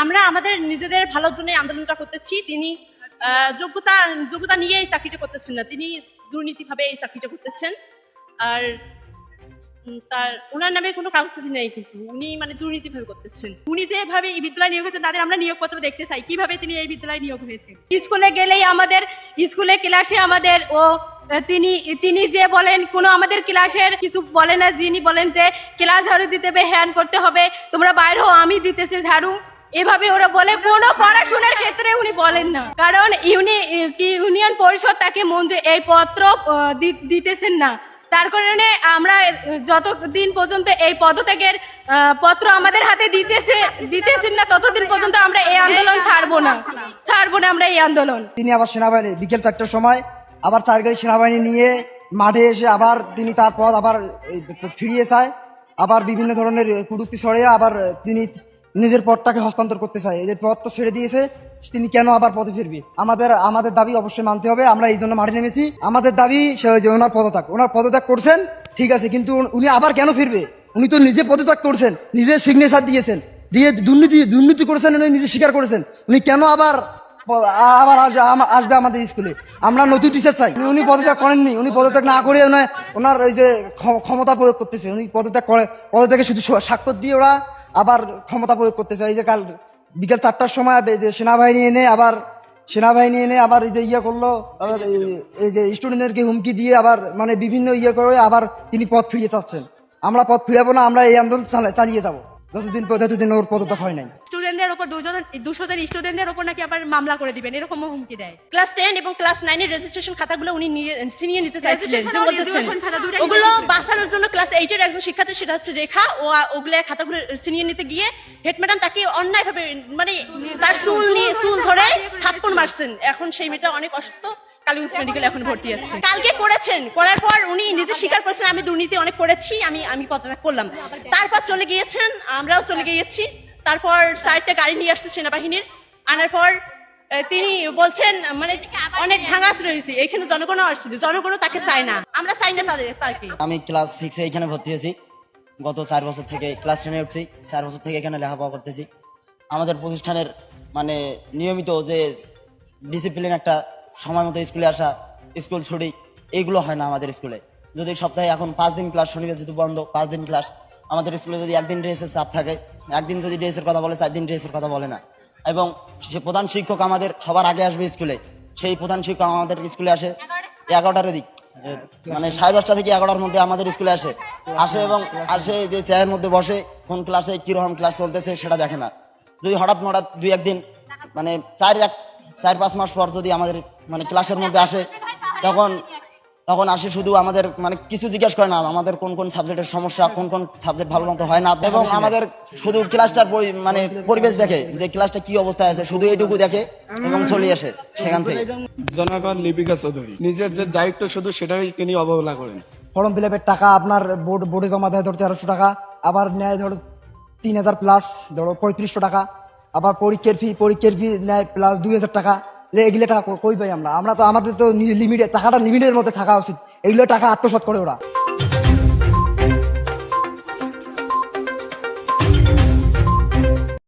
আমরা আমাদের নিজেদের ভালোর জন্য আন্দোলনটা করতেছি। তিনি যোগ্যতা নিয়ে এই চাকরিটা করতেছেন না, তিনি দুর্নীতিভাবে এই চাকরিটা করতেছেন। আর ওনার নামে কোনো কাগজপত্র নেই, কিন্তু উনি মানে দুর্নীতিভাবে করতেছেন। উনি যেভাবে এই বিদ্যালয়ে নিয়োগ হয়েছেন তাদের আমরা নিয়োগপত্র দেখতে চাই, কিভাবে তিনি এই বিদ্যালয়ে নিয়োগ হয়েছেন। স্কুলে গেলেই আমাদের স্কুলে ক্লাসে আমাদের তিনি যে বলেন কোনো আমাদের ক্লাসের কিছু বলে না, যিনি বলেন যে ক্লাস ঝাড়ু দিতে হবে, হ্যান করতে হবে, তোমরা বাইর হও, আমি দিতেছি ঝাড়ু, এভাবে ওরা বলে। কোনো পড়াশোনার ক্ষেত্রে উনি বলেন না, কারণ ইউনিয়ন পরিষদ তাকে এই পত্র দিতেছেন না। তার কারণে আমরা যতদিন পর্যন্ত এই পদত্যাগের পত্র আমাদের হাতে দিতেছেন না, ততদিন পর্যন্ত আমরা এই আন্দোলন ছাড়বো না আমরা এই আন্দোলন। তিনি আবার সেনাবাহিনী বিকেল 4টার সময় আবার 4 গাড়ি সেনাবাহিনী নিয়ে মাঠে এসে আবার তিনি তার পদ আবার ফিরিয়ে চায়, আবার বিভিন্ন ধরনের কটূক্তি ছড়িয়ে আবার তিনি নিজের পদটাকে হস্তান্তর করতে চায়। এই যে পদ তো ছেড়ে দিয়েছে, তিনি কেন আবার পদে ফিরবে? আমাদের দাবি অবশ্যই মানতে হবে। আমরা এই জন্য মাঠে নেমেছি। আমাদের দাবি যে ওনার পদত্যাগ করছেন, ঠিক আছে, কিন্তু উনি আবার কেন ফিরবে? উনি তো নিজে পদত্যাগ করছেন, নিজের সিগনেচার দিয়েছেন, দিয়ে দুর্নীতি করেছেন, উনি নিজে স্বীকার করেছেন। উনি কেন আবার আসবে আমাদের স্কুলে? আমরা নতুন টিচার চাই। উনি পদত্যাগ করেননি, উনি পদত্যাগ না করে ওনার ওই যে ক্ষমতা প্রয়োগ করতেছে। উনি পদত্যাগে শুধু স্বাক্ষর দিয়ে ওরা আবার ক্ষমতা প্রয়োগ করতে চাই। যে কাল বিকেল 4টার সময় যে সেনাবাহিনী এনে আবার এই যে করলো, এই যে স্টুডেন্টদেরকে হুমকি দিয়ে আবার মানে বিভিন্ন করে আবার তিনি পদ ফিরিয়ে চাচ্ছেন। আমরা পদ ফিরাবো না, আমরা এই আন্দোলন চালিয়ে যাবো যতদিন ওর পদত্যাগ হয় নাই। স্টুডেন্টদের উপর 200 জন স্টুডেন্টদের উপর নাকি আবার মামলা করে দিবেন, এরকম হুমকি দেয়। ক্লাস 10 এবং ক্লাস 9 এর রেজিস্ট্রেশন খাতাগুলো উনি ছিনিয়ে নিতে চাইছিলেন, যে বলতেছেন ওগুলো বাঁচানোর জন্য ক্লাস 8 এর একজন শিক্ষার্থী, সেটা হচ্ছে রেখা, ওগুলো খাতাগুলো ছিনিয়ে নিতে গিয়ে হেড ম্যাডাম তাকে অন্যায়ভাবে মানে তার চুল ধরে থাপ্পড় মারছেন। এখন সেই মেয়েটা অনেক অসুস্থ, কালীগঞ্জ মেডিকেলে এখন ভর্তি আছে। কালকে করার পর উনি নিজে স্বীকার করেছেন, আমি দুর্নীতি অনেক করেছি, আমি পদত্যাগ করলাম। তারপর চলে গিয়েছেন, আমরাও চলে গিয়েছি। তারপর 4টা গাড়ি নিয়ে আসছে সেনাবাহিনীর, আনার পর তিনি বলছেন মানে অনেক ভাঙাচুরা হয়েছে, এখানে জনগণও আসছে, জনগণও তাকে চায় না, আমরা চাই না তাকে। আমি ক্লাস 6 এখানে ভর্তি হয়েছি, গত 4 বছর থেকে ক্লাস 10-এ উঠছি, 4 বছর থেকে এখানে লেখাপড়া করতেছি। আমাদের প্রতিষ্ঠানের মানে নিয়মিত যে ডিসিপ্লিন, একটা সময় মতো স্কুলে আসা, স্কুল ছুটি, এইগুলো হয় না আমাদের স্কুলে। যদি সপ্তাহে এখন 5 দিন ক্লাস, শনিবার যেহেতু বন্ধ, 5 দিন ক্লাস। আমাদের স্কুলে যদি একদিন ড্রেসের চাপ থাকে, একদিন যদি ড্রেসের কথা বলে, 4 দিন ড্রেসের কথা বলে না। এবং সে প্রধান শিক্ষক আমাদের সবার আগে আসবে স্কুলে, সেই প্রধান শিক্ষক আমাদের স্কুলে আসে 11টার দিক, মানে 10:30 থেকে 11টার মধ্যে আমাদের স্কুলে আসে এবং যে চেয়ারের মধ্যে বসে কোন ক্লাসে কিরকম ক্লাস চলতেছে সেটা দেখে না। যদি হঠাৎ 2-1 দিন মানে 4-5 মাস পর যদি আমাদের মানে ক্লাসের মধ্যে আসে, তখন আসে শুধু আমাদের মানে কিছু জিজ্ঞাসা করে না, আমাদের কোন সাবজেক্টের সমস্যা, কোন সাবজেক্ট ভালো মতো হয় না, এবং আমাদের শুধু ক্লাসটার মানে পরিবেশ দেখে, যে ক্লাসটা কি অবস্থায় আছে, শুধু এইটুকু দেখে এবং চলে আসে সেখান থেকে। জনগণ লিপিকা চৌধুরী নিজের যে দায়িত্ব শুধু সেটাই তিনি অবহেলা করেন। ফর্ম ফিল আপের টাকা আপনার বোর্ডে জমা দেয় 1300 টাকা, আবার নেয় 3000 প্লাস 3500 টাকা, আবার পরীক্ষার ফি নেয় প্লাস 2000 টাকা। এগুলো টাকা কই পাই আমরা তো আমাদের তো টাকাটা লিমিটের মধ্যে থাকা উচিত। এগুলো টাকা আত্মসাৎ করে ওরা।